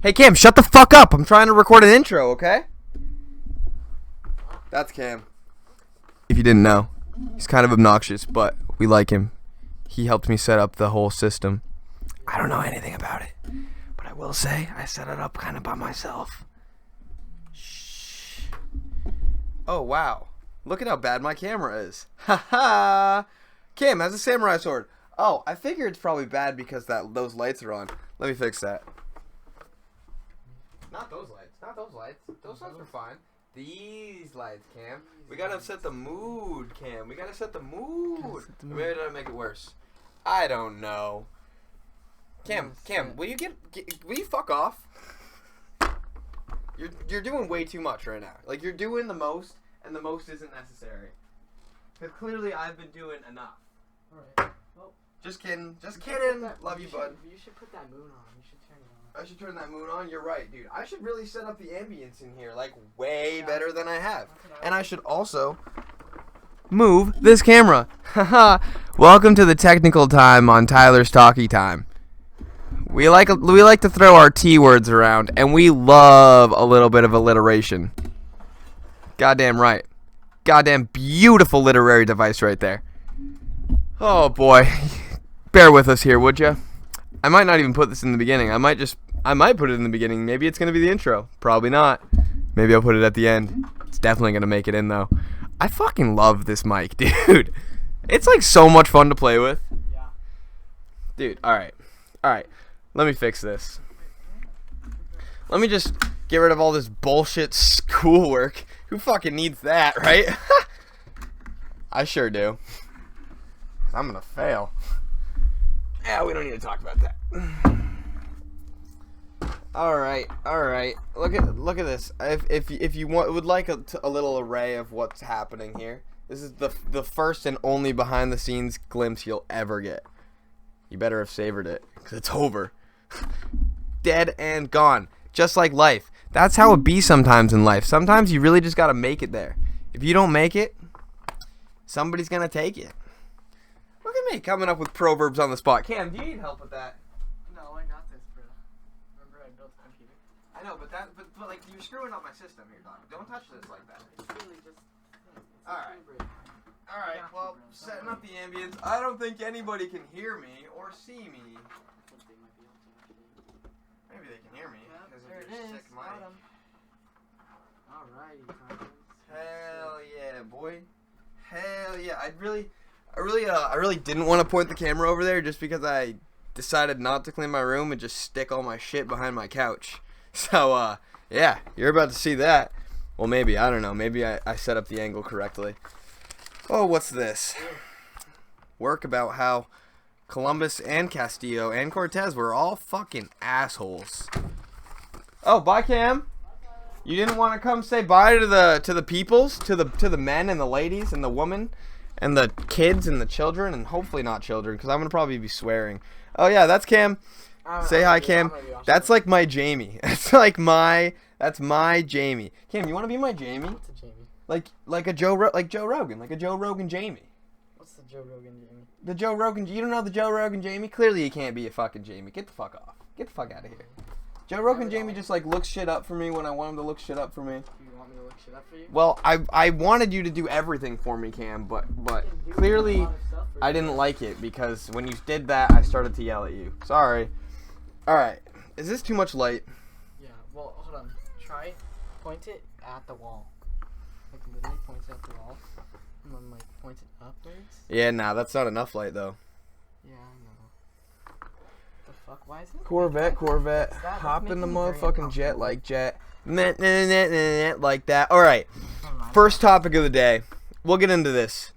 Hey, Cam, shut the fuck up. I'm trying to record an intro, okay? That's Cam. If you didn't know, he's kind of obnoxious, but we like him. He helped me set up the whole system. I don't know anything about it, but I will say I set it up kind of by myself. Shh. Oh, wow. Look at how bad my camera is. Ha ha! Cam has a samurai sword. Oh, I figure it's probably bad because those lights are on. Let me fix that. Not those lights. Not those lights. Those lights are fine. These lights, Cam. We gotta set the mood, Cam. We gotta set the mood. Maybe did I make it worse? I don't know. Cam, will you fuck off? You're doing way too much right now. Like, you're doing the most, and the most isn't necessary. Because clearly I've been doing enough. Alright. Well, just kidding. Just kidding. Love you, bud. You should put that moon on. You should turn it on. I should turn that moon on? You're right, dude. I should really set up the ambience in here, like, way better than I have. And I should also move this camera. Haha. Welcome to the technical time on Tyler's Talkie Time. We like to throw our T words around, and we love a little bit of alliteration. Goddamn right. Goddamn beautiful literary device right there. Oh boy. Bear with us here, would you? I might not even put this in the beginning. I might put it in the beginning. Maybe it's going to be the intro. Probably not. Maybe I'll put it at the end. It's definitely going to make it in, though. I fucking love this mic, dude. It's like so much fun to play with. Yeah. Dude, alright. Alright. Let me fix this. Let me just get rid of all this bullshit schoolwork. Who fucking needs that, right? I sure do. I'm going to fail. Yeah, we don't need to talk about that. All right. Look at this. If you would like a little array of what's happening here, this is the first and only behind the scenes glimpse you'll ever get. You better have savored it, because it's over. Dead and gone, just like life. That's how it be sometimes in life. Sometimes you really just gotta make it there. If you don't make it, somebody's gonna take it. Look at me coming up with proverbs on the spot. Cam, do you need help with that? No, I got this, bro. Remember I built the computer? I know, but like you're screwing up my system here, dog. Don't touch this like that. It's really just... Alright. Alright, well, setting up the ambience. I don't think anybody can hear me or see me. Maybe they can hear me. Yep, there it is. Got 'em. Alrighty, Hell yeah, boy. Hell yeah. I really didn't want to point the camera over there just because I decided not to clean my room and just stick all my shit behind my couch. So, yeah, you're about to see that. Well, maybe. I don't know. Maybe I set up the angle correctly. Oh, what's this? Work about how Columbus and Castillo and Cortez were all fucking assholes. Oh, bye, Cam. You didn't want to come say bye to the peoples, to the men and the ladies and the women and the kids and the children, and hopefully not children, because I'm gonna probably be swearing. Oh yeah, that's Cam. Say hi, Cam. That's like my Jamie. That's my Jamie. Cam, you want to be my Jamie? What's a Jamie? Like Joe Rogan, like a Joe Rogan Jamie. What's the Joe Rogan Jamie? The Joe Rogan. You don't know the Joe Rogan Jamie? Clearly, you can't be a fucking Jamie. Get the fuck off. Get the fuck out of here. Joe Rogan Jamie just like looks shit up for me when I want him to look shit up for me. You want me to look shit up for you? Well, I wanted you to do everything for me, Cam, but clearly I didn't like it because when you did that, I started to yell at you. Sorry. All right. Is this too much light? Yeah. Well, hold on. Try point it at the wall. Like literally point it at the wall, and then like point it upwards. Yeah, nah, that's not enough light though. Yeah, I know. The fuck? Why is it? Corvette. Hop in the motherfucking jet like jet. Like that. All right. First topic of the day. We'll get into this.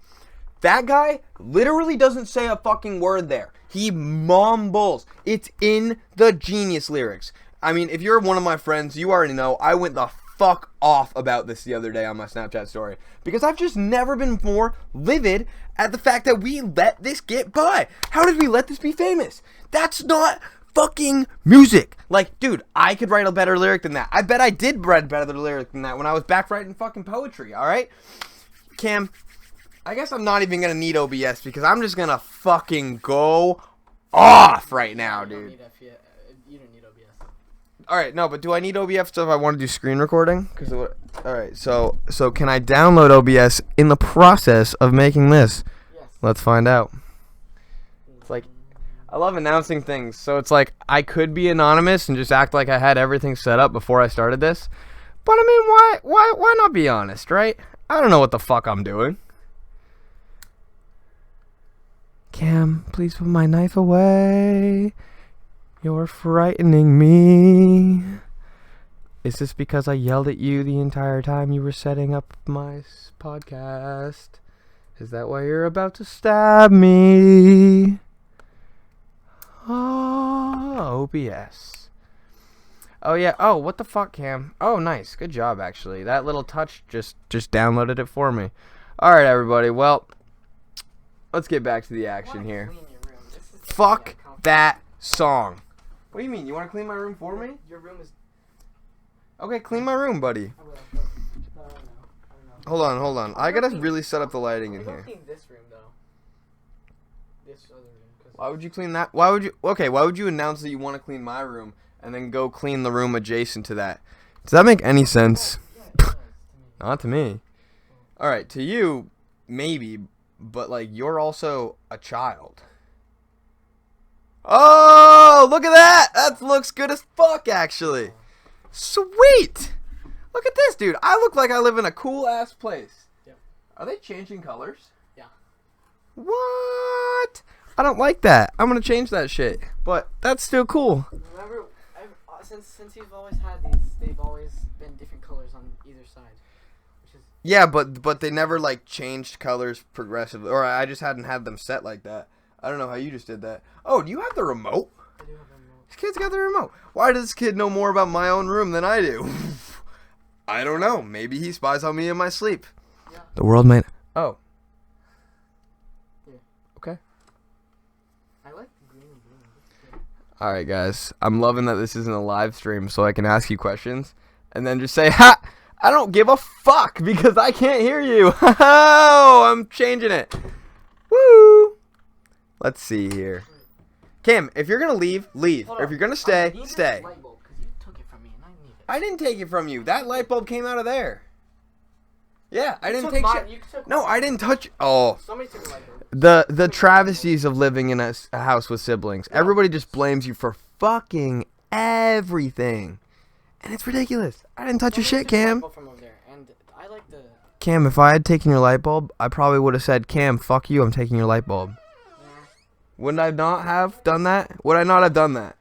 That guy literally doesn't say a fucking word there. He mumbles. It's in the Genius lyrics. I mean, if you're one of my friends, you already know I went the fuck off about this the other day on my Snapchat story. Because I've just never been more livid at the fact that we let this get by. How did we let this be famous? That's not fucking music. Like, dude, I could write a better lyric than that. I bet I did write a better lyric than that when I was back writing fucking poetry, alright? Cam, I guess I'm not even gonna need OBS because I'm just gonna fucking go off right now, dude. You don't need OBS. All right, no, but do I need OBS stuff if I want to do screen recording? All right, so can I download OBS in the process of making this? Yes. Let's find out. It's like, I love announcing things. So it's like I could be anonymous and just act like I had everything set up before I started this. But I mean, why not be honest, right? I don't know what the fuck I'm doing. Cam, please put my knife away. You're frightening me. Is this because I yelled at you the entire time you were setting up my podcast? Is that why you're about to stab me? Oh, OBS. Oh, yeah. Oh, what the fuck, Cam? Oh, nice. Good job, actually. That little touch just downloaded it for me. All right, everybody. Well, let's get back to the action here. Fuck that song. What do you mean? You want to clean my room for me? Your room is... Okay, clean my room, buddy. I will, but I don't know. Hold on. I gotta really set up the lighting in here. Clean this room, though. This other room. Why would you clean that? Why would you announce that you want to clean my room and then go clean the room adjacent to that? Does that make any sense? Not to me. Alright, to you, maybe, but like, you're also a child. Oh, look at that! That looks good as fuck, actually. Sweet! Look at this, dude. I look like I live in a cool-ass place. Yeah. Are they changing colors? Yeah. What? I don't like that. I'm gonna change that shit. But that's still cool. Remember, since you've always had these, they've always been different colors on either side. Which is... Yeah, but they never, like, changed colors progressively. Or I just hadn't had them set like that. I don't know how you just did that. Oh, do you have the remote? I do have a remote. This kid's got the remote. Why does this kid know more about my own room than I do? I don't know. Maybe he spies on me in my sleep. Yeah. The world might... Oh. Yeah. Okay. I like the green and blue. Alright, guys. I'm loving that this isn't a live stream, so I can ask you questions. And then just say, ha! I don't give a fuck because I can't hear you. Oh, I'm changing it. Woo! Let's see here. Cam, if you're going to leave, leave. Or if you're going to stay, stay. Light bulb, 'cause you took it from me and I need it. I didn't take it from you. That light bulb came out of there. Yeah, I didn't took take mine. shit. You took No, mine. I didn't touch... Oh. Somebody took the light bulb. The travesties of living in a house with siblings. Everybody just blames you for fucking everything. And it's ridiculous. I didn't touch your shit, Cam. From over there, and I like the... Cam, if I had taken your light bulb, I probably would have said, Cam, fuck you, I'm taking your light bulb. Wouldn't I not have done that? Would I not have done that?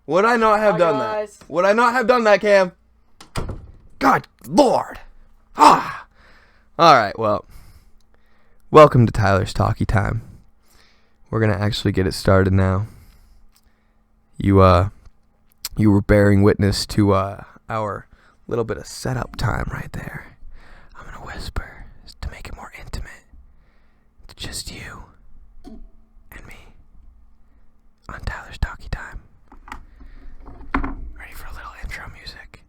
Would I not have done that? Would I not have done that, Cam? God, Lord. Ah. Alright, well. Welcome to Tyler's Talkie Time. We're going to actually get it started now. You were bearing witness to our little bit of setup time right there. I'm going to whisper to make it more intimate. It's just you and me on Tyler's Talkie Time. Ready for a little intro music?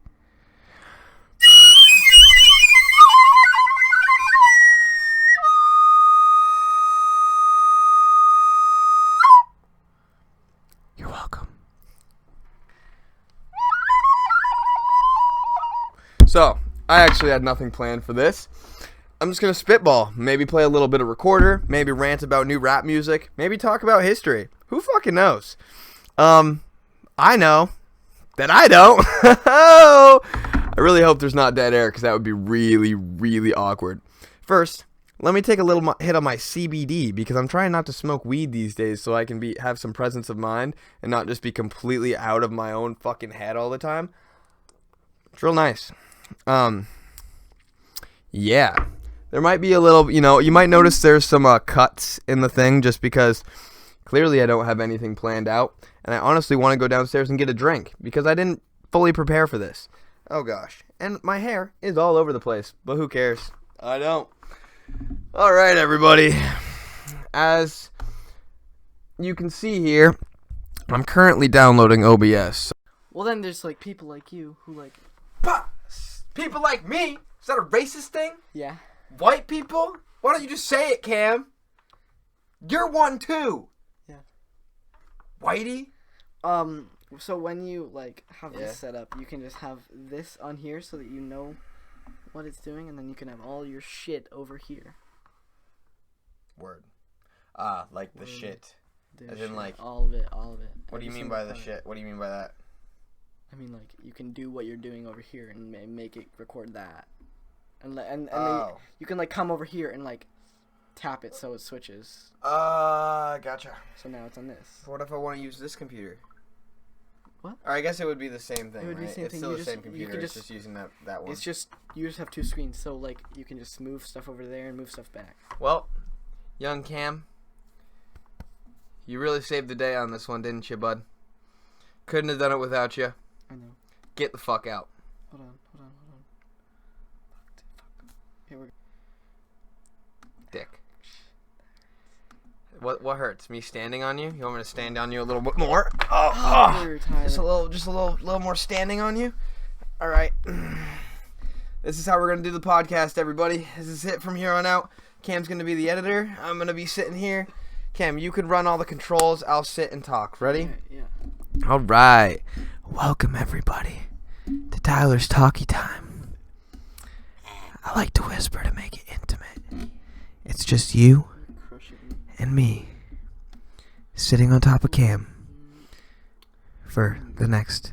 You're welcome. So, I actually had nothing planned for this. I'm just going to spitball. Maybe play a little bit of recorder. Maybe rant about new rap music. Maybe talk about history. Who fucking knows? I know that I don't. I really hope there's not dead air because that would be really, really awkward. First, let me take a little hit on my CBD because I'm trying not to smoke weed these days so I can have some presence of mind and not just be completely out of my own fucking head all the time. It's real nice. Yeah. There might be a little, you might notice there's some cuts in the thing just because clearly I don't have anything planned out. And I honestly want to go downstairs and get a drink because I didn't fully prepare for this. Oh gosh. And my hair is all over the place, but who cares? I don't. All right, everybody. As you can see here, I'm currently downloading OBS. Well, then there's like people like you who like... People like me? Is that a racist thing? Yeah. White people? Why don't you just say it, Cam? You're one too. Yeah. Whitey? So when you like have Yeah. this set up, you can just have this on here so that you know what it's doing, and then you can have all your shit over here. Word. Like the shit. As in, like, all of it. What do you Every mean single by the part. shit? What do you mean by that? I mean, like, you can do what you're doing over here and make it record that, and then you can like come over here and like tap it so it switches. Gotcha. So now it's on this. What if I want to use this computer? What? Or I guess it would be the same thing, It would be right? the same it's thing. still You the just- same you computer. could It's just- just using that one. It's just you just have two screens, so like you can just move stuff over there and move stuff back. Well, young Cam, you really saved the day on this one, didn't you, bud? Couldn't have done it without you. I know. Get the fuck out. Hold on. Here we go. Dick. What hurts? Me standing on you? You want me to stand on you a little bit more? Tyler. Just a little more standing on you. All right. This is how we're gonna do the podcast, everybody. This is it from here on out. Cam's gonna be the editor. I'm gonna be sitting here. Cam, you can run all the controls. I'll sit and talk. Ready? Yeah. All right. Welcome everybody to Tyler's Talkie Time. I like to whisper to make it intimate. It's just you You're crushing me. and me sitting on top of Cam for the next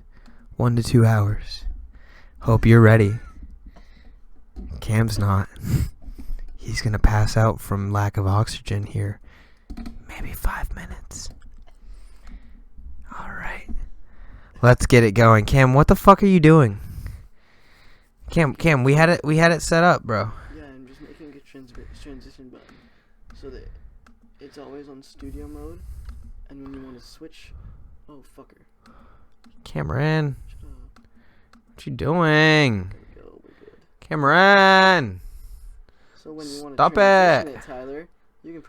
1 to 2 hours. Hope you're ready. Cam's not. He's gonna pass out from lack of oxygen here. Maybe 5 minutes. Alright. Let's get it going. Cam, what the fuck are you doing? Cam, we had it set up, bro. Yeah, I'm just making a transition button so that it's always on studio mode, and when you want to switch, oh fucker, Cameron, shut up. what you doing? There we go, we're good. Cameron! So when you want to Stop transition it. it, Tyler, you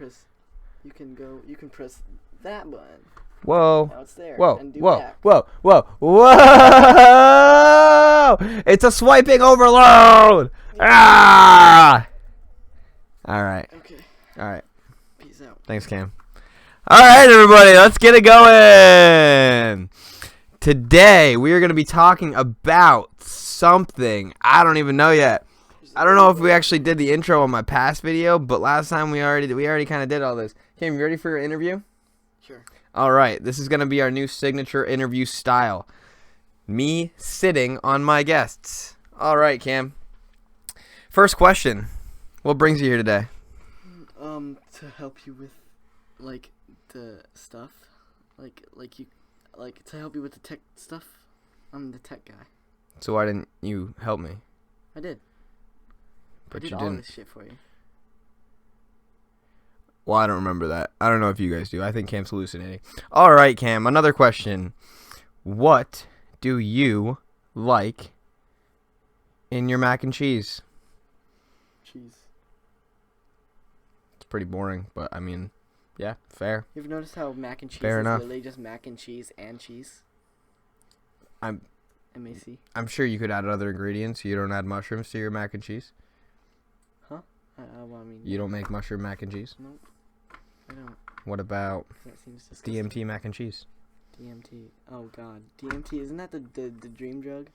can press that button. Whoa. Now it's there. Whoa, And do whoa, back. whoa, whoa, whoa! It's a swiping overload! Ah! Alright, Okay. alright. Peace out. Thanks, Cam. Alright, everybody, let's get it going! Today, we are going to be talking about something I don't even know yet. I don't know if we actually did the intro on my past video, but last time we already kind of did all this. Cam, you ready for your interview? Sure. Alright, this is going to be our new signature interview style. Me sitting on my guests. Alright, Cam. First question. What brings you here today? To help you with, like, the stuff, like to help you with the tech stuff. I'm the tech guy. So why didn't you help me? I did. But I did you all didn't. this shit for you. Well, I don't remember that. I don't know if you guys do. I think Cam's hallucinating. Alright, Cam, another question. What do you like in your mac and cheese? Cheese. It's pretty boring, but I mean, yeah, fair. You've noticed how mac and cheese Fair is enough. literally just mac and cheese and cheese? I'm MAC. I'm sure you could add other ingredients. You don't add mushrooms to your mac and cheese? Well, I mean, You don't make mushroom mac and cheese? Nope. I don't. What about That seems disgusting. DMT mac and cheese? DMT. Oh god. DMT, isn't that the dream drug?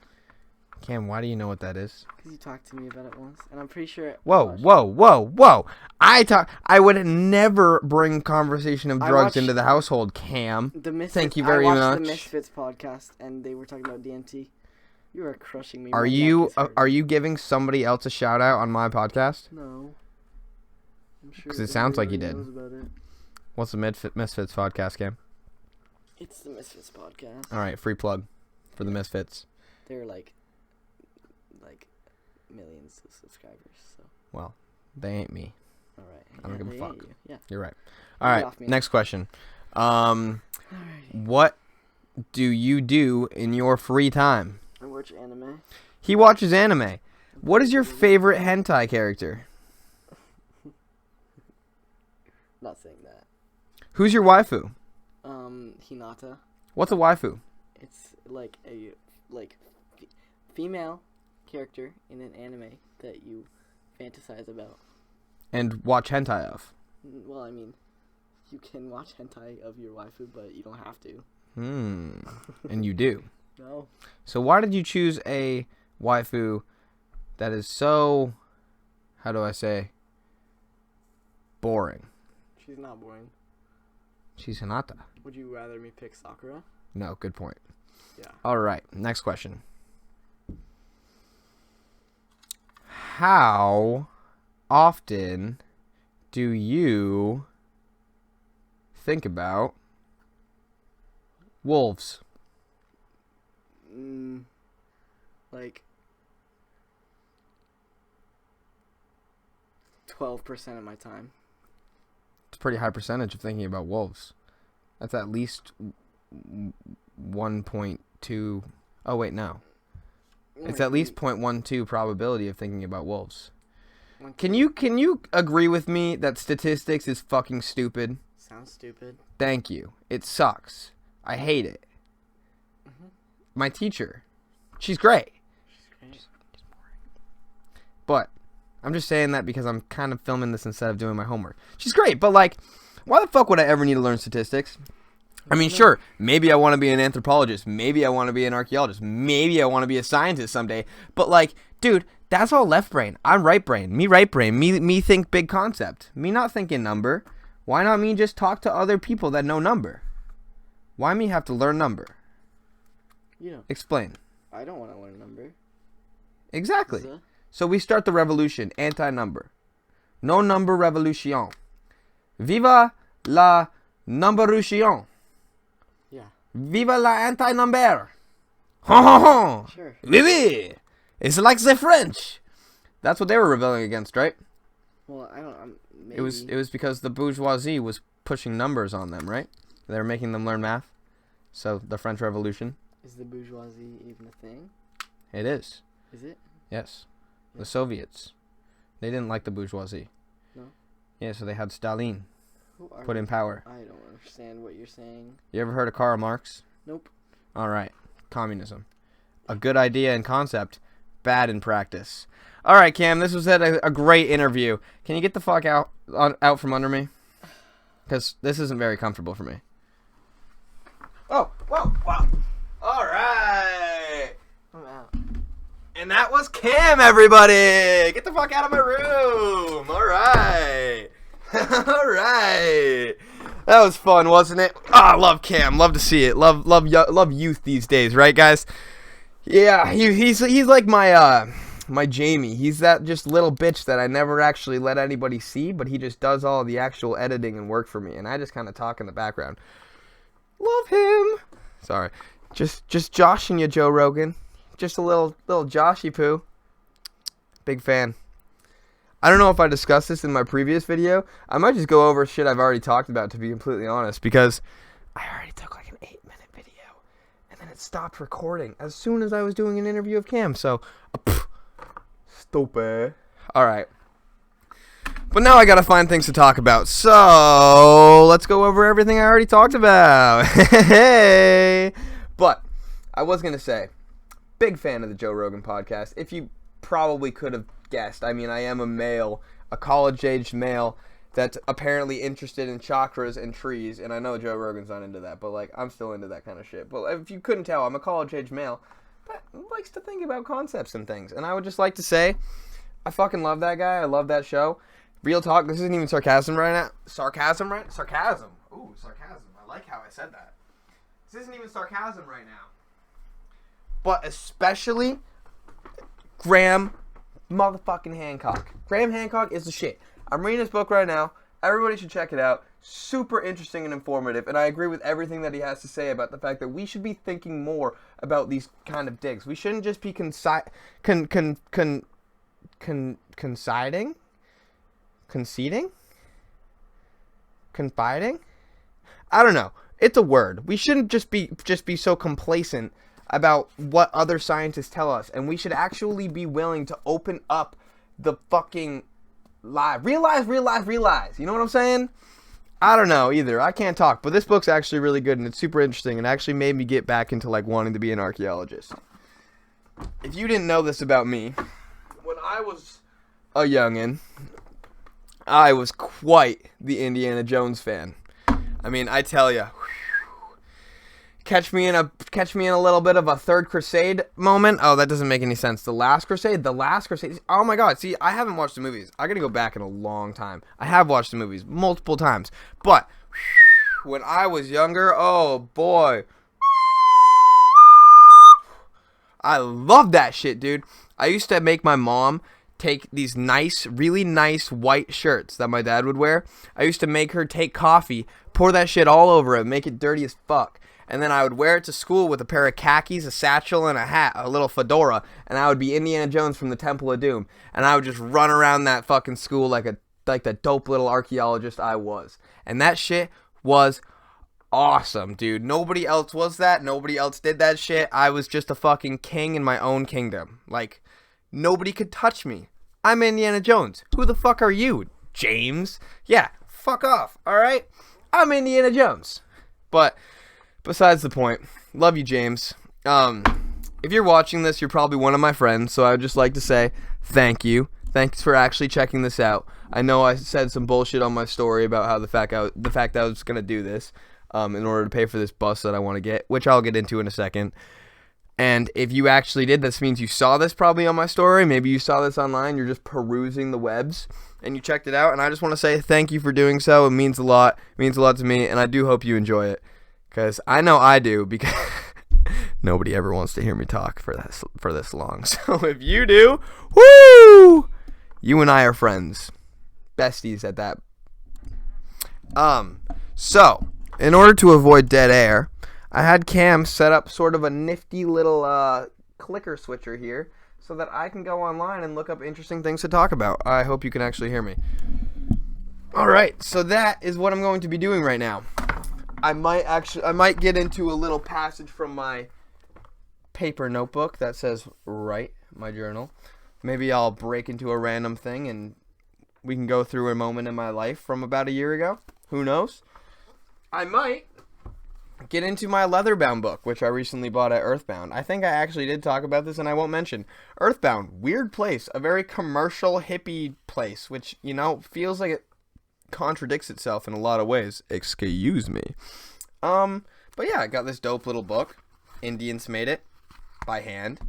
Cam, why do you know what that is? Because you talked to me about it once, and I'm pretty sure. Whoa. I would never bring conversation of I drugs watched- into the household, Cam. The Misfits, Thank you very I watched much. the Misfits podcast, and they were talking about DMT. You are crushing me. Are My neck you is hurting. are you giving somebody else a shout out on my podcast? No. I'm sure 'Cause it sounds like you everybody did. knows about it. What's the Misfits podcast, Cam? It's the Misfits podcast. All right, free plug for the Misfits. They're like millions of subscribers. So Well, they ain't me. all right. I don't give a they fuck. hate you. Yeah. You're right. Get All right, off me. next question. Alrighty. What do you do in your free time? I watch anime. He watches anime. What is your favorite hentai character? Not saying that. Who's your waifu? Hinata. What's a waifu? It's like a female character in an anime that you fantasize about. And watch hentai of? Well, I mean, you can watch hentai of your waifu, but you don't have to. And you do. No. So why did you choose a waifu that is so, how do I say, boring? She's not boring. She's Hinata. Would you rather me pick Sakura? No, good point. Yeah. All right, next question. How often do you think about wolves? Like 12% of my time. It's a pretty high percentage of thinking about wolves. That's at least 1.2. Oh, wait, no. It's at least 0.12 probability of thinking about wolves. Can you agree with me that statistics is fucking stupid? Sounds stupid. Thank you. It sucks. I hate it. My teacher, she's great. She's boring. But I'm just saying that because I'm kind of filming this instead of doing my homework. She's great, but like, why the fuck would I ever need to learn statistics? I mean, sure, maybe I want to be an anthropologist. Maybe I want to be an archaeologist. Maybe I want to be a scientist someday. But like, dude, that's all left brain. I'm right brain. Me right brain. Me think big concept. Me not thinking number. Why not me just talk to other people that know number? Why me have to learn number? You know. Explain. I don't want to learn number. Exactly. So we start the revolution. Anti-number. No number revolution. Viva la numberution. Yeah. Viva la anti-number. Ha ha ha. Sure. Oui, oui. It's like the French. That's what they were rebelling against, right? Well, I don't. Maybe. It was because the bourgeoisie was pushing numbers on them, right? They were making them learn math. So the French Revolution. Is the bourgeoisie even a thing? It is. Is it? Yes. Yeah. The Soviets. They didn't like the bourgeoisie. No. Yeah, so they had Stalin Who are put in power. I don't understand what you're saying. You ever heard of Karl Marx? Nope. All right. Communism. A good idea in concept, bad in practice. All right, Cam, this was a great interview. Can you get the fuck out from under me? Because this isn't very comfortable for me. Oh, whoa. All right. I'm out. And that was Cam, everybody. Get the fuck out of my room. All right. All right. That was fun, wasn't it? I love Cam. Love to see it. Love youth these days, right, guys? Yeah, he's like my Jamie. He's that just little bitch that I never actually let anybody see, but he just does all the actual editing and work for me, and I just kind of talk in the background. Love him. Sorry. Just joshing you, Joe Rogan. Just a little Joshy poo. Big fan. I don't know if I discussed this in my previous video. I might just go over shit I've already talked about, to be completely honest, because I already took like an 8-minute video, and then it stopped recording as soon as I was doing an interview of Cam, so, stupid. Alright. But now I gotta find things to talk about, so let's go over everything I already talked about. Hey! But, I was gonna say, big fan of the Joe Rogan podcast. If you probably could have guessed, I mean, I am a male, a college-aged male that's apparently interested in chakras and trees, and I know Joe Rogan's not into that, but, like, I'm still into that kind of shit. But if you couldn't tell, I'm a college-aged male that likes to think about concepts and things, and I would just like to say, I fucking love that guy. I love that show. Real talk, this isn't even sarcasm right now. Sarcasm, right? Sarcasm. Ooh, sarcasm. I like how I said that. This isn't even sarcasm right now. But especially Graham motherfucking Hancock. Graham Hancock is the shit. I'm reading his book right now. Everybody should check it out. Super interesting and informative. And I agree with everything that he has to say about the fact that we should be thinking more about these kind of digs. We shouldn't just be conceding? Confiding? I don't know. It's a word. We shouldn't just be so complacent about what other scientists tell us, and we should actually be willing to open up the fucking lie. Realize. You know what I'm saying? I don't know either. I can't talk, but this book's actually really good, and it's super interesting, and actually made me get back into like wanting to be an archaeologist. If you didn't know this about me, when I was a youngin', I was quite the Indiana Jones fan. I mean, I tell ya, catch me in a little bit of a Third Crusade moment. Oh, that doesn't make any sense. The Last Crusade. Oh my God. See, I haven't watched the movies. I gotta go back in a long time. I have watched the movies multiple times, but when I was younger, oh boy, I love that shit, dude. I used to make my mom take these really nice white shirts that my dad would wear. I used to make her take coffee, pour that shit all over it, make it dirty as fuck. And then I would wear it to school with a pair of khakis, a satchel, and a hat, a little fedora. And I would be Indiana Jones from the Temple of Doom. And I would just run around that fucking school like the dope little archaeologist I was. And that shit was awesome, dude. Nobody else was that. Nobody else did that shit. I was just a fucking king in my own kingdom. Like, nobody could touch me. I'm Indiana Jones. Who the fuck are you, James? Yeah, fuck off, alright? I'm Indiana Jones. But besides the point, love you, James. If you're watching this, you're probably one of my friends, so I would just like to say thank you. Thanks for actually checking this out. I know I said some bullshit on my story about how the fact that I was gonna do this in order to pay for this bus that I want to get, which I'll get into in a second. And if you actually did, this means you saw this probably on my story. Maybe you saw this online. You're just perusing the webs, and you checked it out. And I just want to say thank you for doing so. It means a lot. It means a lot to me, and I do hope you enjoy it. Because I know I do, because nobody ever wants to hear me talk for this long. So if you do, woo! You and I are friends. Besties at that. So, in order to avoid dead air, I had Cam set up sort of a nifty little clicker switcher here so that I can go online and look up interesting things to talk about. I hope you can actually hear me. Alright, so that is what I'm going to be doing right now. I might get into a little passage from my paper notebook that says write, my journal. Maybe I'll break into a random thing and we can go through a moment in my life from about a year ago. Who knows? I might get into my leather-bound book, which I recently bought at Earthbound. I think I actually did talk about this, and I won't mention. Earthbound, weird place, a very commercial, hippie place, which, you know, feels like it contradicts itself in a lot of ways. Excuse me. But yeah, I got this dope little book. Indians made it by hand.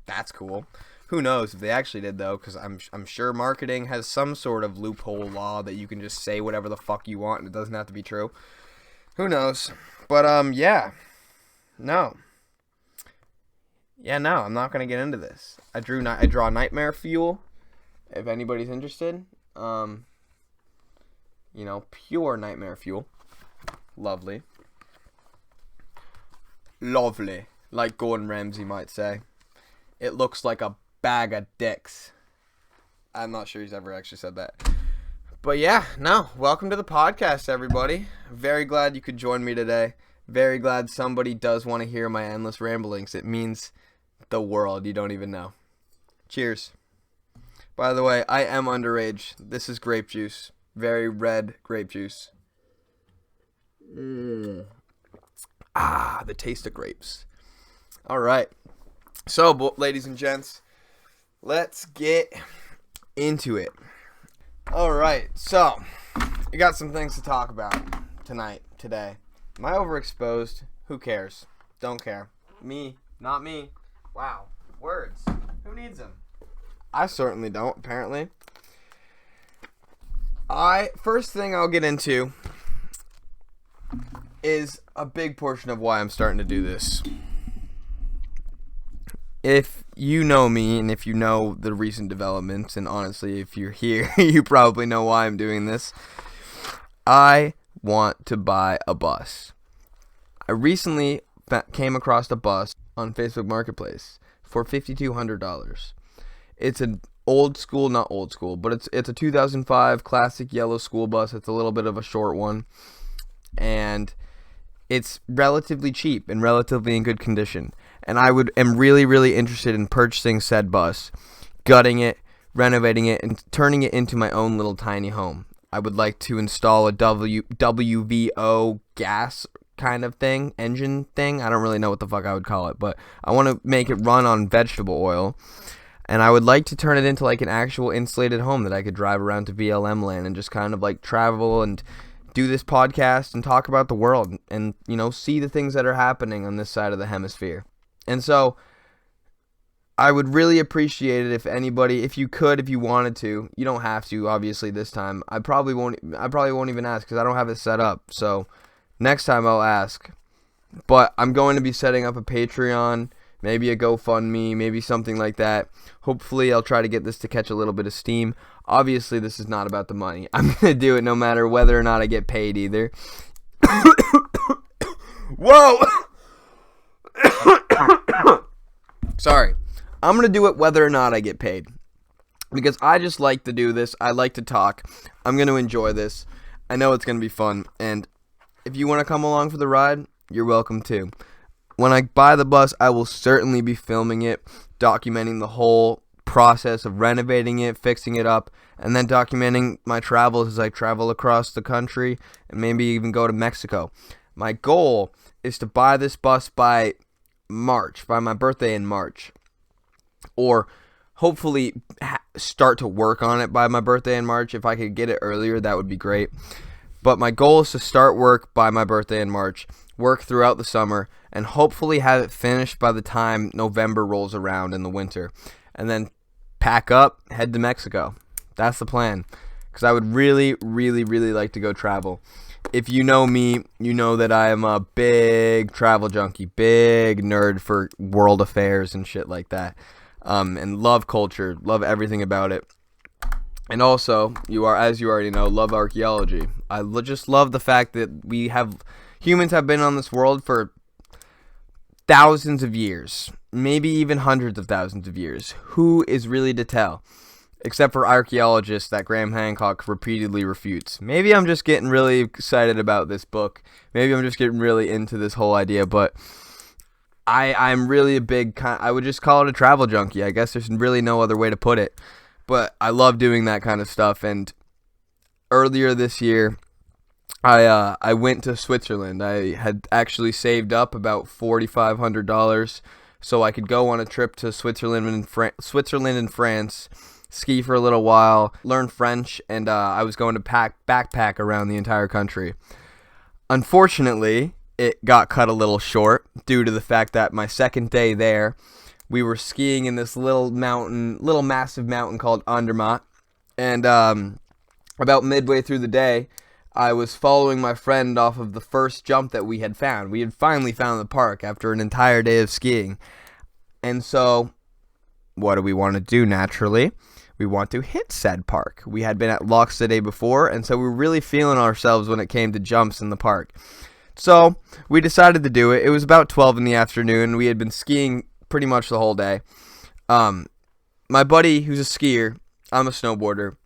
That's cool. Who knows if they actually did, though, because I'm sure marketing has some sort of loophole law that you can just say whatever the fuck you want and it doesn't have to be true. Who knows? But, yeah. No. Yeah, no, I'm not going to get into this. I draw Nightmare Fuel, if anybody's interested. You know, pure Nightmare Fuel. Lovely. Lovely. Like Gordon Ramsay might say. It looks like a bag of dicks. I'm not sure he's ever actually said that. But yeah, no, welcome to the podcast, everybody. Very glad you could join me today. Very glad somebody does want to hear my endless ramblings. It means the world. You don't even know. Cheers. By the way, I am underage. This is grape juice. Very red grape juice. Ah, the taste of grapes. All right. So, ladies and gents, let's get into it. Alright, so, we got some things to talk about today. Am I overexposed? Who cares? Don't care. Me, not me. Wow, words. Who needs them? I certainly don't, apparently. First thing I'll get into is a big portion of why I'm starting to do this. If you know me, and if you know the recent developments, and honestly, if you're here, you probably know why I'm doing this. I want to buy a bus. I recently came across a bus on Facebook Marketplace for $5,200. It's an not old school, but it's a 2005 classic yellow school bus. It's a little bit of a short one, and it's relatively cheap and relatively in good condition. And I am really, really interested in purchasing said bus, gutting it, renovating it, and turning it into my own little tiny home. I would like to install a WVO gas kind of thing, engine thing. I don't really know what the fuck I would call it, but I want to make it run on vegetable oil. And I would like to turn it into like an actual insulated home that I could drive around to BLM land and just kind of like travel and do this podcast and talk about the world and, you know, see the things that are happening on this side of the hemisphere. And so I would really appreciate it if anybody, if you wanted to, you don't have to, obviously, this time. I probably won't even ask because I don't have it set up. So next time I'll ask. But I'm going to be setting up a Patreon, maybe a GoFundMe, maybe something like that. Hopefully I'll try to get this to catch a little bit of steam. Obviously this is not about the money. I'm going to do it no matter whether or not I get paid either. Whoa! Sorry. I'm going to do it whether or not I get paid. Because I just like to do this. I like to talk. I'm going to enjoy this. I know it's going to be fun. And if you want to come along for the ride, you're welcome too. When I buy the bus, I will certainly be filming it, documenting the whole process of renovating it, fixing it up, and then documenting my travels as I travel across the country and maybe even go to Mexico. My goal is to buy this bus by March, by my birthday in March. Or hopefully start to work on it by my birthday in March. If I could get it earlier, that would be great. But my goal is to start work by my birthday in March, work throughout the summer, and hopefully have it finished by the time November rolls around in the winter. And then pack up, head to Mexico. That's the plan. Because I would really, really, really like to go travel. If you know me, you know that I am a big travel junkie, big nerd for world affairs and shit like that. And love culture, love everything about it. And also, as you already know, love archaeology. I just love the fact that humans have been on this world for thousands of years, maybe even hundreds of thousands of years. Who is really to tell? Except for archaeologists that Graham Hancock repeatedly refutes. Maybe I'm just getting really excited about this book. Maybe I'm just getting really into this whole idea, but I'm really I would just call it a travel junkie. I guess there's really no other way to put it. But I love doing that kind of stuff. And earlier this year, I went to Switzerland. I had actually saved up about $4,500 so I could go on a trip to Switzerland and France, ski for a little while, learn French, and I was going to backpack around the entire country. Unfortunately, it got cut a little short due to the fact that my second day there, we were skiing in this little massive mountain called Andermatt, and about midway through the day, I was following my friend off of the first jump that we had found. We had finally found the park after an entire day of skiing. And so, what do we want to do naturally? We want to hit said park. We had been at Locks the day before, and so we were really feeling ourselves when it came to jumps in the park. So, we decided to do it. It was about 12 in the afternoon. We had been skiing pretty much the whole day. My buddy, who's a skier, I'm a snowboarder,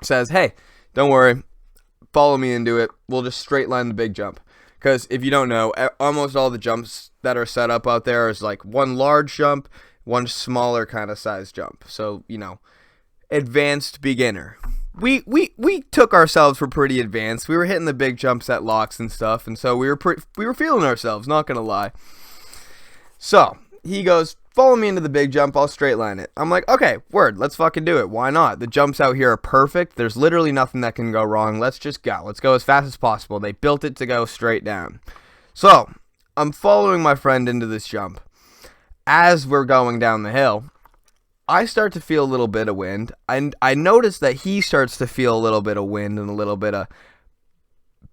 says, hey, don't worry, follow me into it. We'll just straight line the big jump. Because if you don't know, almost all the jumps that are set up out there is like one large jump, one smaller kind of size jump. So, you know, advanced beginner. We took ourselves for pretty advanced. We were hitting the big jumps at Locks and stuff, and so we were feeling ourselves, not gonna lie. So, he goes, follow me into the big jump, I'll straight line it. I'm like, okay, word, let's fucking do it. Why not? The jumps out here are perfect. There's literally nothing that can go wrong. Let's just go. Let's go as fast as possible. They built it to go straight down. So, I'm following my friend into this jump. As we're going down the hill, I start to feel a little bit of wind. I notice that he starts to feel a little bit of wind and a little bit of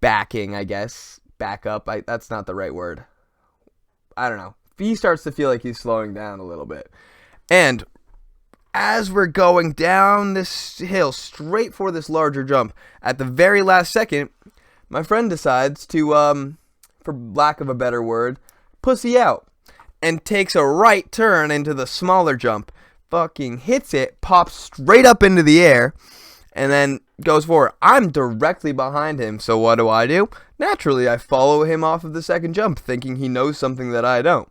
backing, I guess. Back up. That's not the right word. I don't know. He starts to feel like he's slowing down a little bit. And as we're going down this hill, straight for this larger jump, at the very last second, my friend decides to, for lack of a better word, pussy out. And takes a right turn into the smaller jump. Fucking hits it, pops straight up into the air, and then goes forward. I'm directly behind him, so what do? Naturally, I follow him off of the second jump, thinking he knows something that I don't.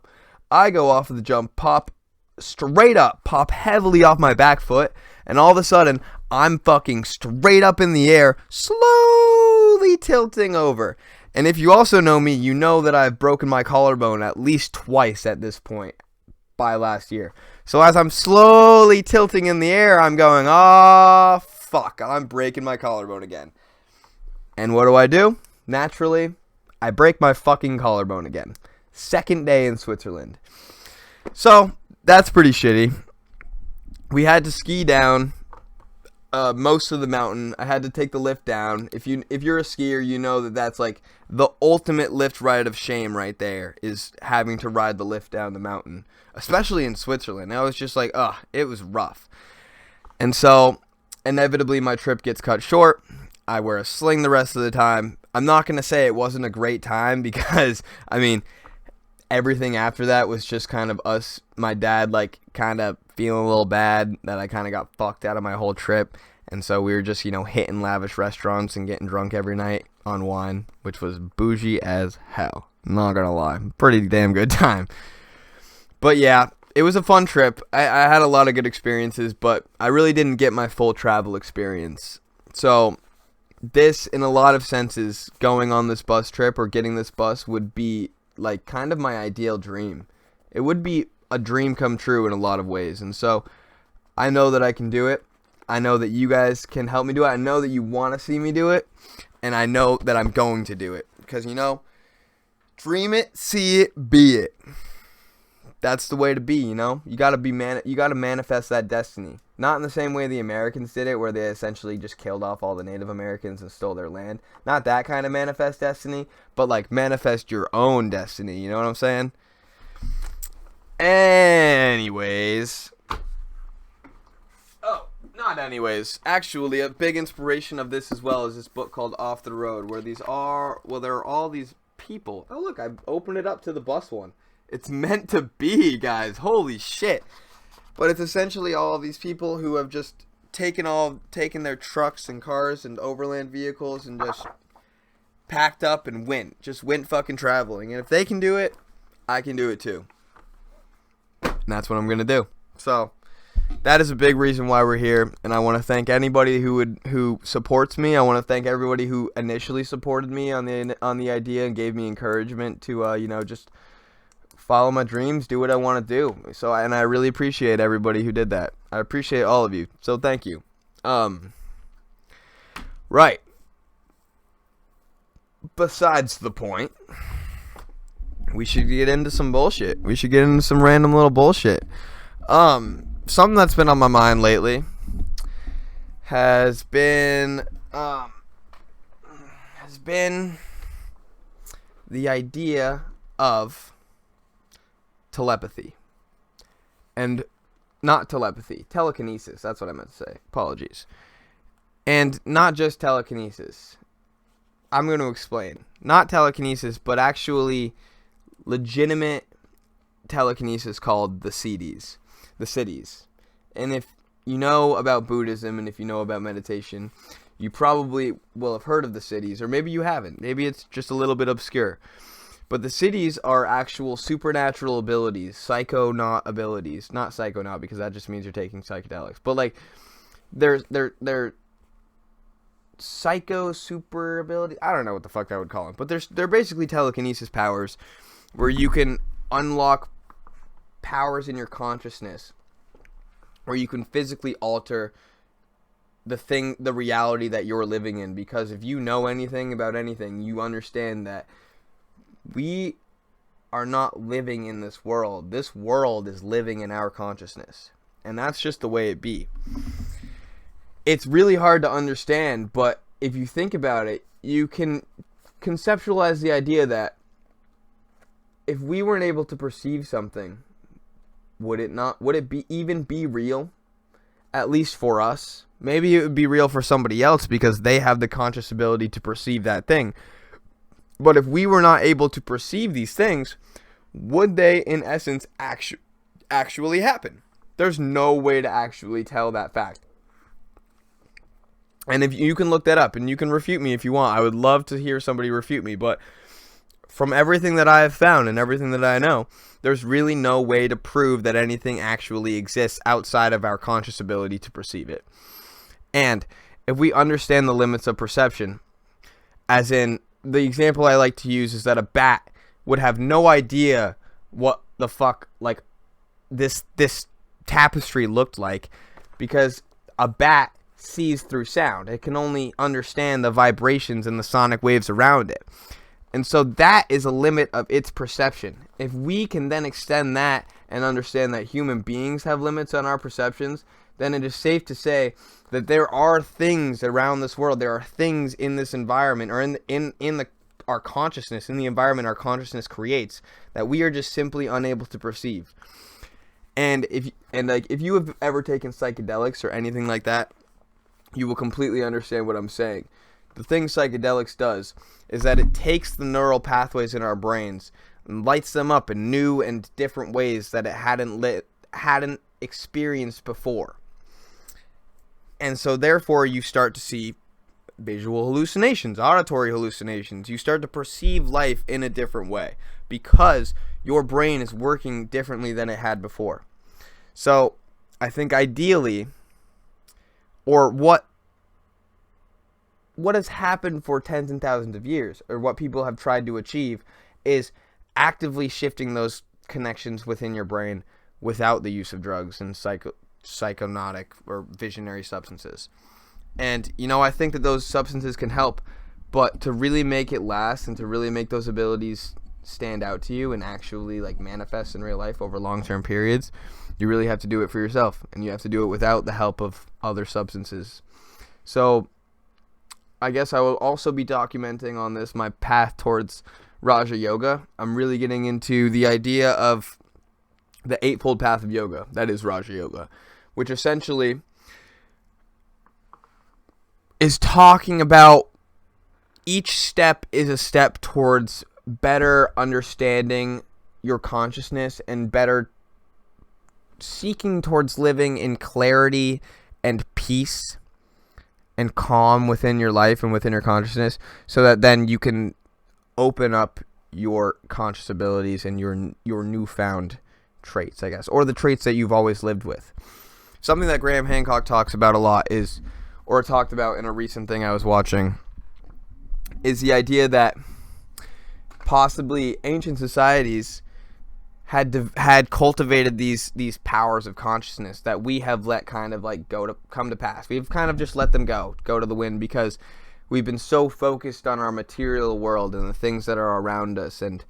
I go off of the jump, pop straight up, pop heavily off my back foot, and all of a sudden, I'm fucking straight up in the air, slowly tilting over. And if you also know me, you know that I've broken my collarbone at least twice at this point by last year. So as I'm slowly tilting in the air, I'm going, oh, fuck, I'm breaking my collarbone again. And what do? Naturally, I break my fucking collarbone again. Second day in Switzerland. So, that's pretty shitty. We had to ski down most of the mountain. I had to take the lift down. If you're a skier, you know that that's like the ultimate lift ride of shame right there, is having to ride the lift down the mountain, especially in Switzerland. I was just like, it was rough. And so, inevitably, my trip gets cut short. I wear a sling the rest of the time. I'm not going to say it wasn't a great time because, I mean, everything after that was just kind of us, my dad, like, kind of feeling a little bad that I kind of got fucked out of my whole trip. And so we were just, hitting lavish restaurants and getting drunk every night on wine, which was bougie as hell. Not going to lie. Pretty damn good time. But yeah, it was a fun trip. I had a lot of good experiences, but I really didn't get my full travel experience. So this, in a lot of senses, going on this bus trip or getting this bus would be like kind of my ideal dream. It would be a dream come true in a lot of ways. And so I know that I can do it. I know that you guys can help me do it. I know that you want to see me do it. And I know that I'm going to do it. Because, dream it, see it, be it. That's the way to be, You got to you got to manifest that destiny. Not in the same way the Americans did it, where they essentially just killed off all the Native Americans and stole their land. Not that kind of manifest destiny, but like manifest your own destiny. You know what I'm saying? Anyways. Oh, not anyways. Actually, a big inspiration of this as well is this book called Off the Road, where there are all these people. Oh, look, I opened it up to the bus one. It's meant to be, guys. Holy shit. But it's essentially all of these people who have just taken their trucks and cars and overland vehicles and just packed up and went fucking traveling. And if they can do it, I can do it too. And that's what I'm going to do. So that is a big reason why we're here. And I want to thank anybody who supports me. I want to thank everybody who initially supported me on the idea and gave me encouragement to, just follow my dreams, do what I want to do. So, and I really appreciate everybody who did that. I appreciate all of you. So thank you. Right. Besides the point, we should get into some bullshit. We should get into some random little bullshit. Something that's been on my mind lately has been the idea of telepathy. And not telepathy, telekinesis. That's what I meant to say. Apologies. And not just telekinesis. I'm going to explain. Not telekinesis, but actually legitimate telekinesis called the cities. The cities. And if you know about Buddhism and if you know about meditation, you probably will have heard of the cities, or maybe you haven't. Maybe it's just a little bit obscure. But the cities are actual supernatural abilities, psychonaut abilities. Not psychonaut, because that just means you're taking psychedelics. But like, they're psycho super ability. I don't know what the fuck I would call them. But they're basically telekinesis powers where you can unlock powers in your consciousness, where you can physically alter the reality that you're living in. Because if you know anything about anything, you understand that we are not living in this world. This world is living in our consciousness. And that's just the way it be. It's really hard to understand, but if you think about it, you can conceptualize the idea that if we weren't able to perceive something, would it even be real? At least for us. Maybe it would be real for somebody else because they have the conscious ability to perceive that thing. But if we were not able to perceive these things, would they, in essence, actually happen? There's no way to actually tell that fact. And if you can look that up, and you can refute me if you want. I would love to hear somebody refute me. But from everything that I have found and everything that I know, there's really no way to prove that anything actually exists outside of our conscious ability to perceive it. And if we understand the limits of perception, as in, the example I like to use is that a bat would have no idea what the fuck like this tapestry looked like, because a bat sees through sound. It can only understand the vibrations and the sonic waves around it. And so that is a limit of its perception. If we can then extend that and understand that human beings have limits on our perceptions, then it is safe to say that there are things around this world, there are things in this environment, or in our consciousness, in the environment our consciousness creates, that we are just simply unable to perceive. And if you have ever taken psychedelics or anything like that, you will completely understand what I'm saying. The thing psychedelics does is that it takes the neural pathways in our brains and lights them up in new and different ways that it hadn't experienced before. And so therefore you start to see visual hallucinations, auditory hallucinations. You start to perceive life in a different way because your brain is working differently than it had before. So I think ideally, or what has happened for tens and thousands of years, or what people have tried to achieve, is actively shifting those connections within your brain without the use of drugs and psychonotic or visionary substances. And, I think that those substances can help, but to really make it last and to really make those abilities stand out to you and actually manifest in real life over long-term periods, you really have to do it for yourself, and you have to do it without the help of other substances. So I guess I will also be documenting on this my path towards Raja Yoga. I'm really getting into the idea of the Eightfold Path of Yoga. That is Raja Yoga, which essentially is talking about each step is a step towards better understanding your consciousness and better seeking towards living in clarity and peace and calm within your life and within your consciousness, so that then you can open up your conscious abilities and your newfound traits, I guess, or the traits that you've always lived with. Something that Graham Hancock talks about a lot is, or talked about in a recent thing I was watching, is the idea that possibly ancient societies had cultivated these powers of consciousness that we have let kind of come to pass. We've kind of just let them go to the wind because we've been so focused on our material world and the things that are around us and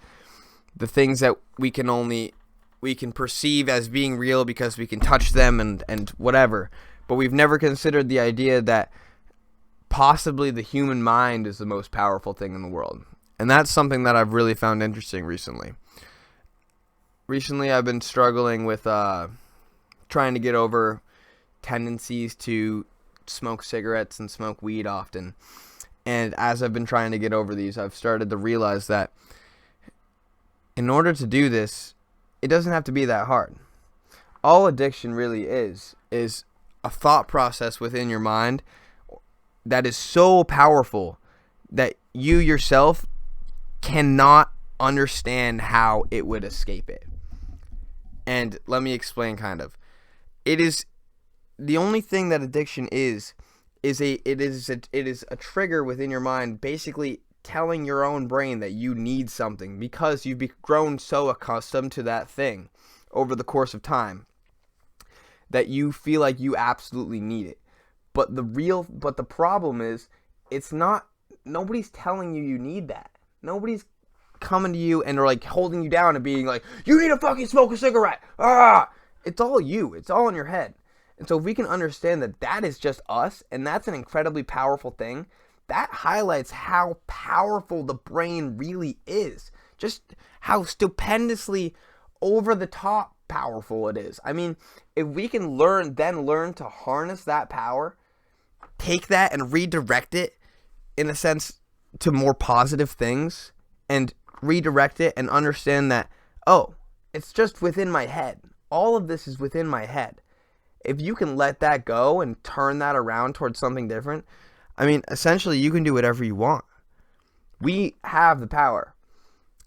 the things that we can perceive as being real because we can touch them and whatever. But we've never considered the idea that possibly the human mind is the most powerful thing in the world. And that's something that I've really found interesting recently. Recently, I've been struggling with trying to get over tendencies to smoke cigarettes and smoke weed often. And as I've been trying to get over these, I've started to realize that in order to do this, it doesn't have to be that hard. All addiction really is a thought process within your mind that is so powerful that you yourself cannot understand how it would escape it. And let me explain kind of. It is the only thing that addiction is a trigger within your mind, basically telling your own brain that you need something because you've grown so accustomed to that thing over the course of time that you feel like you absolutely need it. But the problem is, nobody's telling you need that. Nobody's coming to you and holding you down and being like, you need to fucking smoke a cigarette. It's all you. It's all in your head. And so if we can understand that that is just us, and that's an incredibly powerful thing, that highlights how powerful the brain really is. Just how stupendously over the top powerful it is. I mean, if we can learn to harness that power, take that and redirect it in a sense to more positive things, and redirect it and understand that, it's just within my head. All of this is within my head. If you can let that go and turn that around towards something different, I mean, essentially you can do whatever you want. We have the power.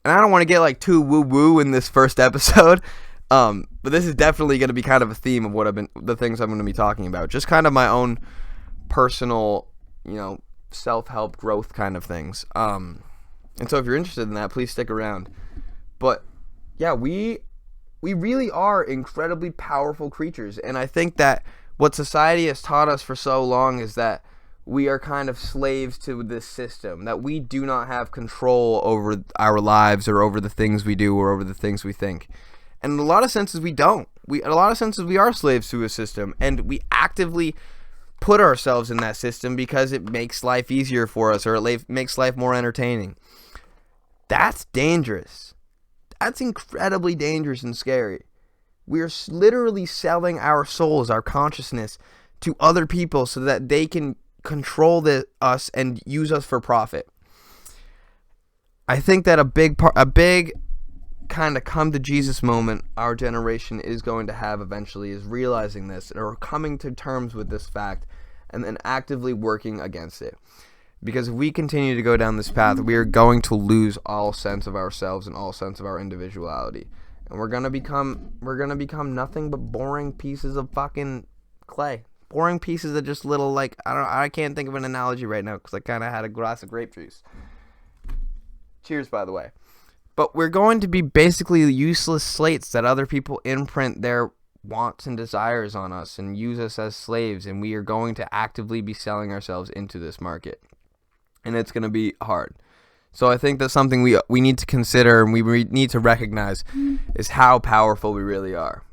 And I don't want to get too woo-woo in this first episode, but this is definitely going to be kind of a theme of the things I'm going to be talking about. Just kind of my own personal, self-help growth kind of things. And so if you're interested in that, please stick around. But yeah, we really are incredibly powerful creatures. And I think that what society has taught us for so long is that we are kind of slaves to this system, that we do not have control over our lives or over the things we do or over the things we think. And in a lot of senses, we don't. In a lot of senses, we are slaves to a system, and we actively put ourselves in that system because it makes life easier for us, or it makes life more entertaining. That's dangerous. That's incredibly dangerous and scary. We are literally selling our souls, our consciousness, to other people so that they can control us and use us for profit. I think that a big kind of come to Jesus moment our generation is going to have eventually is realizing this, or coming to terms with this fact, and then actively working against it. Because if we continue to go down this path, we are going to lose all sense of ourselves and all sense of our individuality, and we're gonna become nothing but boring pieces of fucking clay. Boring pieces of just little, like, I can't think of an analogy right now because I kind of had a glass of grape juice. Cheers, by the way. But we're going to be basically useless slates that other people imprint their wants and desires on us and use us as slaves, and we are going to actively be selling ourselves into this market. And it's going to be hard. So I think that's something we need to consider, and we need to recognize is how powerful we really are.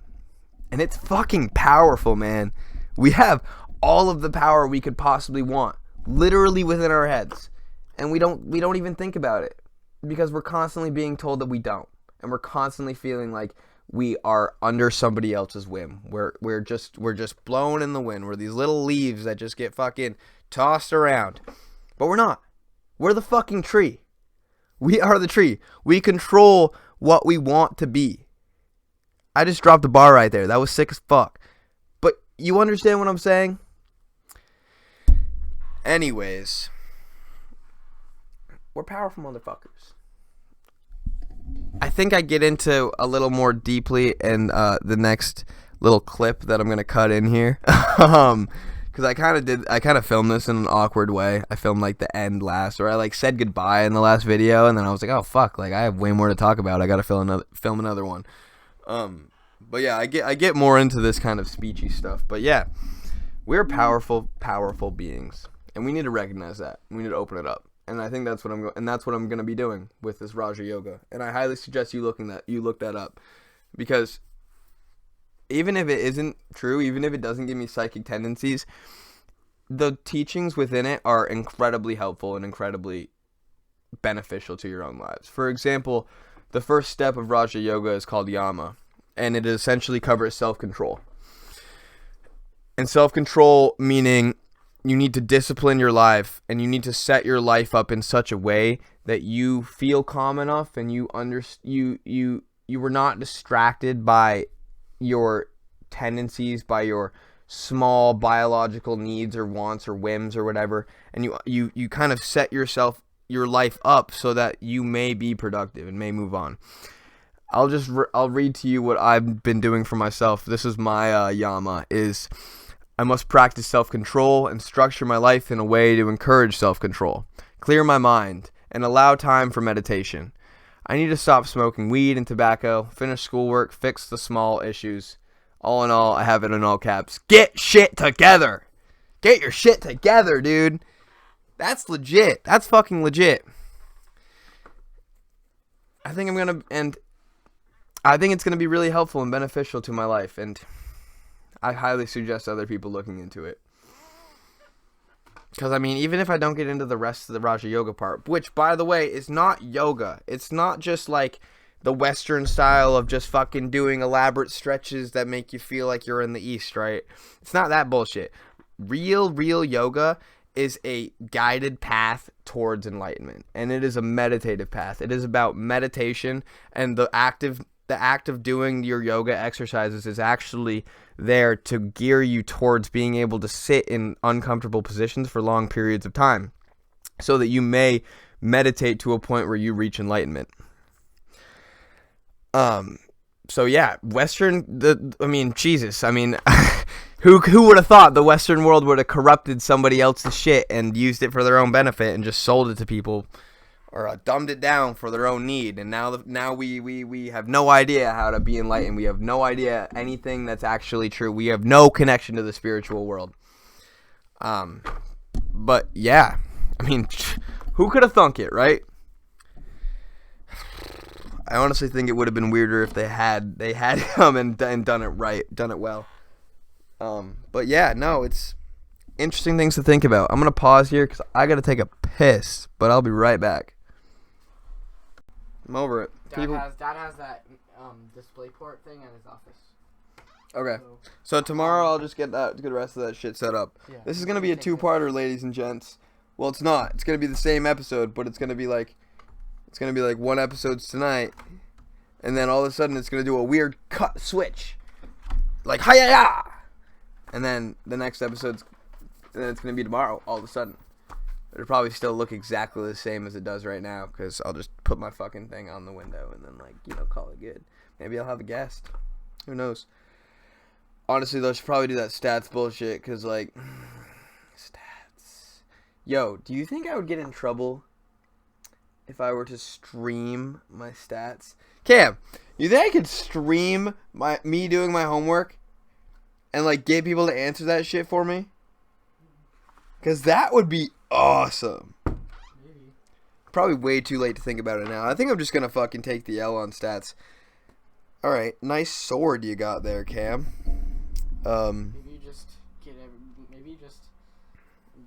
And it's fucking powerful, man. We have all of the power we could possibly want, literally within our heads, and we don't even think about it because we're constantly being told that we don't, and we're constantly feeling like we are under somebody else's whim. We're just blown in the wind. We're these little leaves that just get fucking tossed around, but we're not. We're the fucking tree. We are the tree. We control what we want to be. I just dropped a bar right there. That was sick as fuck. You understand what I'm saying? Anyways, we're powerful motherfuckers. I think I get into a little more deeply in the next little clip that I'm gonna cut in here, because I kind of filmed this in an awkward way. I filmed like the end last, or I like said goodbye in the last video, and then I was like, oh fuck, like I have way more to talk about. I gotta film another one. But yeah, I get more into this kind of speechy stuff. But yeah, we're powerful beings, and we need to recognize that. We need to open it up, and I think that's what I'm gonna be doing with this Raja Yoga. And I highly suggest you look that up, because even if it isn't true, even if it doesn't give me psychic tendencies, the teachings within it are incredibly helpful and incredibly beneficial to your own lives. For example, the first step of Raja Yoga is called Yama. And it essentially covers self-control. And self-control meaning you need to discipline your life, and you need to set your life up in such a way that you feel calm enough, and you were not distracted by your tendencies, by your small biological needs or wants or whims or whatever, and you kind of set your life up so that you may be productive and may move on. I'll read to you what I've been doing for myself. This is my yama, is I must practice self-control and structure my life in a way to encourage self-control, clear my mind, and allow time for meditation. I need to stop smoking weed and tobacco, finish schoolwork, fix the small issues. All in all, I have it in all caps. Get shit together! Get your shit together, dude! That's legit. That's fucking legit. I think it's going to be really helpful and beneficial to my life, and I highly suggest other people looking into it. Because, I mean, even if I don't get into the rest of the Raja Yoga part, which, by the way, is not yoga. It's not just, like, the Western style of just fucking doing elaborate stretches that make you feel like you're in the East, right? It's not that bullshit. Real yoga is a guided path towards enlightenment, and it is a meditative path. It is about meditation, and the act of doing your yoga exercises is actually there to gear you towards being able to sit in uncomfortable positions for long periods of time so that you may meditate to a point where you reach enlightenment. So yeah, Jesus, who would have thought the Western world would have corrupted somebody else's shit and used it for their own benefit and just sold it to people dumbed it down for their own need, and now we have no idea how to be enlightened. We have no idea anything that's actually true. We have no connection to the spiritual world. But yeah, I mean, who could have thunk it, right? I honestly think it would have been weirder if they had come and done it right, done it well. But yeah, no, it's interesting things to think about. I'm gonna pause here because I gotta take a piss, but I'll be right back. I'm over it. Dad has that display port thing at his office. Okay. So tomorrow I'll just get the rest of that shit set up. Yeah. This is gonna be a 2-parter, ladies and gents. Well, it's not. It's gonna be the same episode, but it's gonna be like 1 episode tonight, and then all of a sudden it's gonna do a weird cut switch, like hi-ya-ya, and then the next episode's, and then it's gonna be tomorrow. All of a sudden, it'll probably still look exactly the same as it does right now, because I'll just put my fucking thing on the window and then call it good. Maybe I'll have a guest. Who knows? Honestly, though, I should probably do that stats bullshit, because, stats. Yo, do you think I would get in trouble if I were to stream my stats? Cam, you think I could stream me doing my homework and, get people to answer that shit for me? Because that would be awesome. Maybe. Probably way too late to think about it now. I think I'm just going to fucking take the L on stats. Alright, nice sword you got there, Cam. Maybe you just get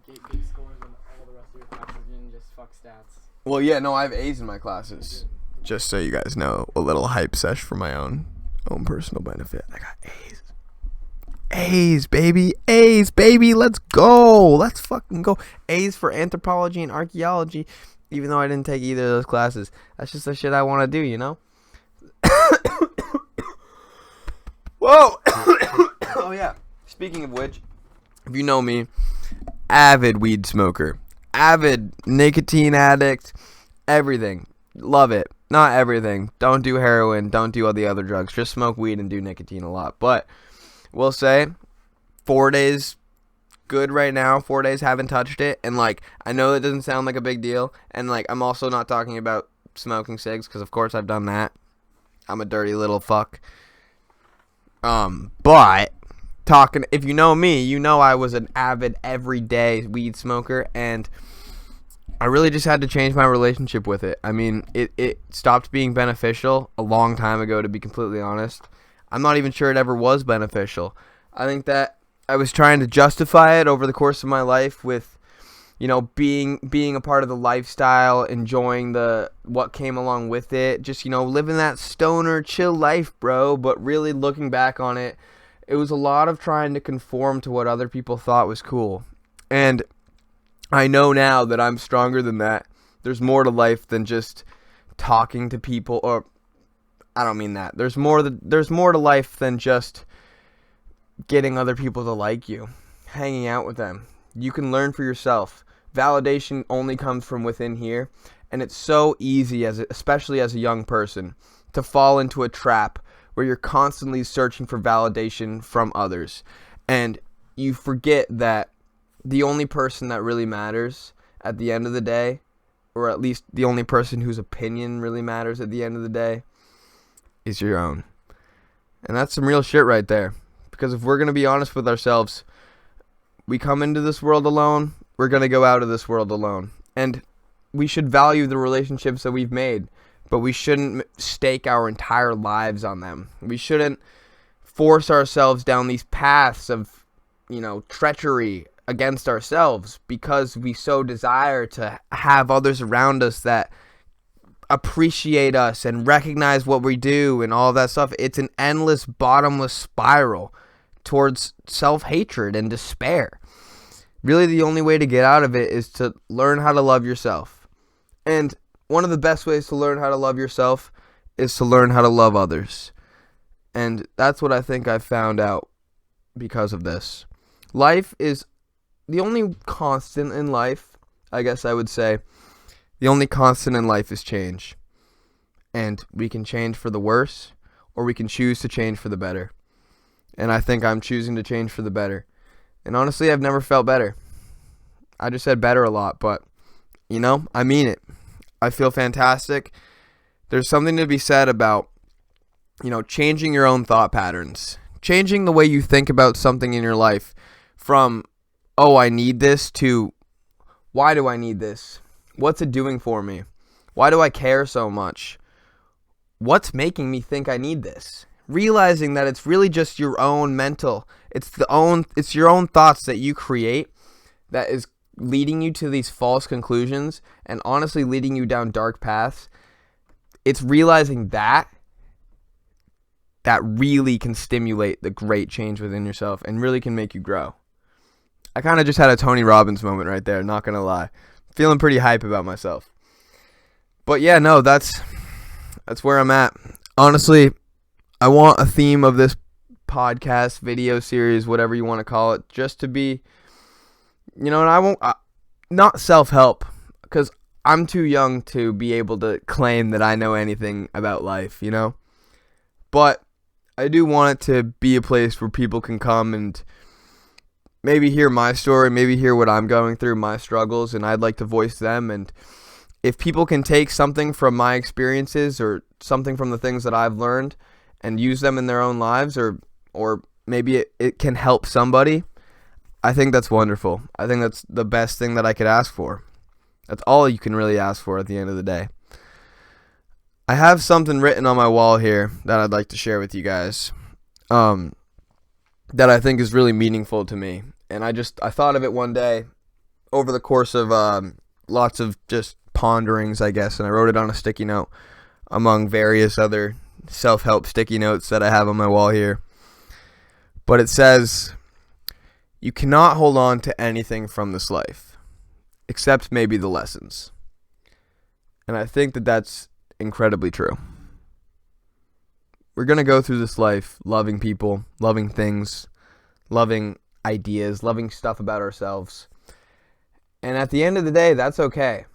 big scores in all the rest of your classes and just fuck stats. Well, yeah, no, I have A's in my classes. Just so you guys know, a little hype sesh for my own personal benefit. I got A's. A's, baby, let's go. Let's fucking go. A's for anthropology and archaeology, even though I didn't take either of those classes. That's just the shit I want to do, you know? Whoa! Oh, yeah. Speaking of which, if you know me, avid weed smoker. Avid nicotine addict. Everything. Love it. Not everything. Don't do heroin. Don't do all the other drugs. Just smoke weed and do nicotine a lot. But we'll say 4 days good right now. 4 days haven't touched it. And, I know that doesn't sound like a big deal. And, I'm also not talking about smoking cigs because, of course, I've done that. I'm a dirty little fuck. But if you know me, you know I was an avid everyday weed smoker, and I really just had to change my relationship with it. I mean, it stopped being beneficial a long time ago, to be completely honest. I'm not even sure it ever was beneficial. I think that I was trying to justify it over the course of my life with, being a part of the lifestyle, enjoying what came along with it, just, living that stoner, chill life, bro. But really looking back on it, it was a lot of trying to conform to what other people thought was cool. And I know now that I'm stronger than that. There's more to life than just talking to people, or I don't mean that. There's more to life than just getting other people to like you, hanging out with them. You can learn for yourself. Validation only comes from within here, and it's so easy, especially as a young person, to fall into a trap where you're constantly searching for validation from others, and you forget that the only person that really matters at the end of the day, or at least the only person whose opinion really matters at the end of the day, is your own. And that's some real shit right there, because if we're going to be honest with ourselves, we come into this world alone, we're going to go out of this world alone. And we should value the relationships that we've made, but we shouldn't stake our entire lives on them. We shouldn't force ourselves down these paths of, treachery against ourselves because we so desire to have others around us that appreciate us and recognize what we do and all that stuff. It's an endless, bottomless spiral towards self-hatred and despair. Really, the only way to get out of it is to learn how to love yourself. And one of the best ways to learn how to love yourself is to learn how to love others. And that's what I think I've found out because of this. Life is the only constant in life, I guess I would say. The only constant in life is change. And we can change for the worse, or we can choose to change for the better. And I think I'm choosing to change for the better. And honestly, I've never felt better. I just said better a lot, but, I mean it. I feel fantastic. There's something to be said about, changing your own thought patterns, changing the way you think about something in your life from, oh, I need this, to why do I need this? What's it doing for me? Why do I care so much? What's making me think I need this? Realizing that it's really just your own mental, it's your own thoughts that you create that is leading you to these false conclusions and honestly leading you down dark paths. It's realizing that really can stimulate the great change within yourself and really can make you grow. I kind of just had a Tony Robbins moment right there, not going to lie. Feeling pretty hype about myself. But yeah, no, that's where I'm at. Honestly, I want a theme of this podcast, video series, whatever you want to call it, just to be, and I won't, not self-help, because I'm too young to be able to claim that I know anything about life, But I do want it to be a place where people can come and maybe hear my story, maybe hear what I'm going through, my struggles, and I'd like to voice them. And if people can take something from my experiences or something from the things that I've learned and use them in their own lives, or maybe it can help somebody, I think that's wonderful. I think that's the best thing that I could ask for. That's all you can really ask for at the end of the day. I have something written on my wall here that I'd like to share with you guys, that I think is really meaningful to me. And I thought of it one day over the course of lots of just ponderings, I guess, and I wrote it on a sticky note among various other self-help sticky notes that I have on my wall here. But it says, you cannot hold on to anything from this life, except maybe the lessons. And I think that that's incredibly true. We're going to go through this life loving people, loving things, loving ideas, loving stuff about ourselves. And at the end of the day, that's okay.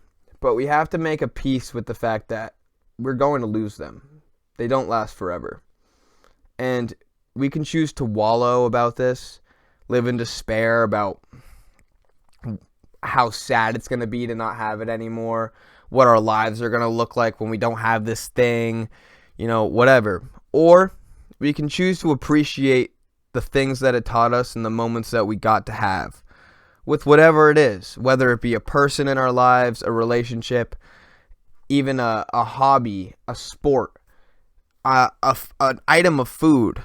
But we have to make a peace with the fact that we're going to lose them. They don't last forever. And we can choose to wallow about this, live in despair about how sad it's going to be to not have it anymore, what our lives are going to look like when we don't have this thing, whatever. Or we can choose to appreciate the things that it taught us and the moments that we got to have with whatever it is, whether it be a person in our lives, a relationship, even a hobby, a sport, an item of food,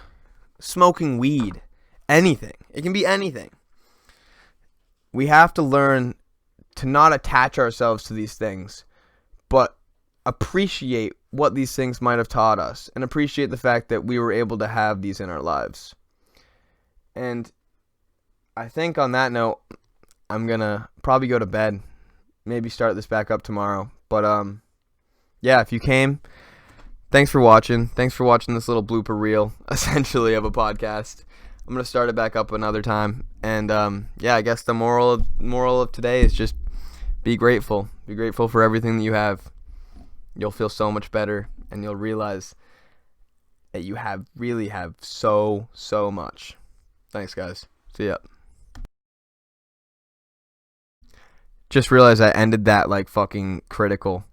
smoking weed, anything. It can be anything. We have to learn to not attach ourselves to these things, but appreciate what these things might have taught us and appreciate the fact that we were able to have these in our lives. And I think on that note, I'm going to probably go to bed, maybe start this back up tomorrow. But yeah, if you came, thanks for watching. Thanks for watching this little blooper reel, essentially, of a podcast. I'm going to start it back up another time. And yeah, I guess the moral of today is just be grateful. Be grateful for everything that you have. You'll feel so much better, and you'll realize that you really have so much. Thanks, guys. See ya. Just realized I ended that like fucking critical.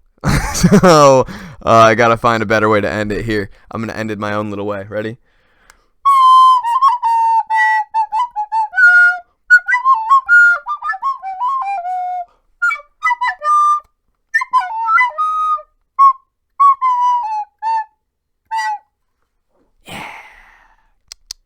So I gotta find a better way to end it here. I'm gonna end it my own little way. Ready?